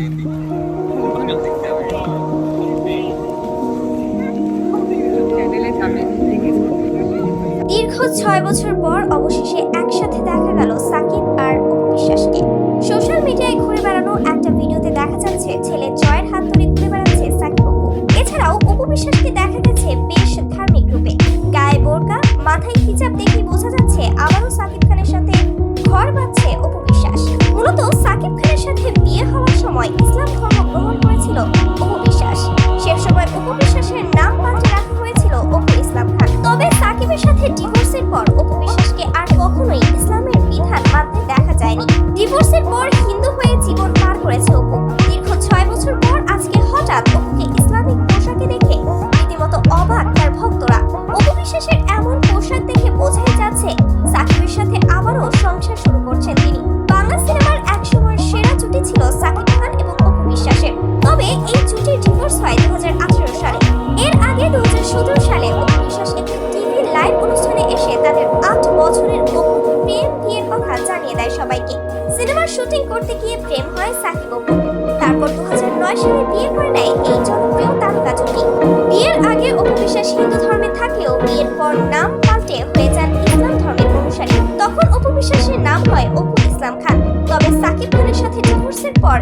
দীর্ঘ 6 বছর পর অবশেষে একসাথে দেখা গেল সাকিব আর অপু বিশ্বাসকে। সোশ্যাল মিডিয়ায় ঘুরে বেড়ানো একটা ভিডিওতে দেখা যাচ্ছে ছেলে জয়ের হাত ধরে ঘুরে বেড়াচ্ছে সাকিব অপু। এছাড়াও অপু বিশ্বাসকে দেখা গেছে বেশ ধার্মিক রূপে, গায়ে বোরকা, মাথায় হিজাব দেখে বোঝা যাচ্ছে আবারও সাকিব খানের সাথে ঘর বাঁধছে অপু বিশ্বাস। মূলত সাকিব খানের সাথে বিয়ে হওয়ার সময় ইসলাম ধর্ম গ্রহণ করেছিল অপু বিশ্বাস। সে সময় অপু বিশ্বাসের নাম পাল্টে রাখা হয়েছিল অপু ইসলাম খান। তবে সাকিবের সাথে ডিভোর্সের পর অপু বিশ্বাসকে আর কখনোই ইসলামের বিধান মানতে দেখা যায়নি। ডিভোর্সের পর হিন্দু হয়ে জীবন পার করেছে অপু। দীর্ঘ 6 বছর পর আজকে হঠাৎ অপুকে ইসলামিক পোশাকে দেখে রীতিমতো অবাক তার ভক্তরা। অপু বিশ্বাসের এমন পোশাক দেখে বোঝাই যাচ্ছে সাকিবের সাথে আবারও সংসার শুরু করছেন তিনি। বাংলা সিনেমার একসময়ের সেরা জুটি ছিল সাকিব খান এবং অপু বিশ্বাসের। তবে এই জুটির ডিভোর্স হয় 2018 সালে। এর আগে 2017 সালে অপু বিশ্বাস একটি টিভি লাইভ অনুষ্ঠানে এসে তাদের 8 বছরের অপূর্ব প্রেম বিয়ের কথা জানিয়ে দেয় সবাইকে। সিনেমার শুটিং করতে গিয়ে প্রেম হয় সাকিব অপু। তারপর 2009 সালে বিয়ে করে নেয় এই জনপ্রিয় তারকা জুটি। বিয়ের আগে অপু বিশ্বাস হিন্দু ধর্মে থাকলেও বিয়ের পর নাম পাল্টে হয়ে যান ইসলাম ধর্মের অনুসারী। তখন অপু বিশ্বাসের নাম হয় অপু ইসলাম খান। তবে সাকিব খানের সাথে ডিভোর্সের পর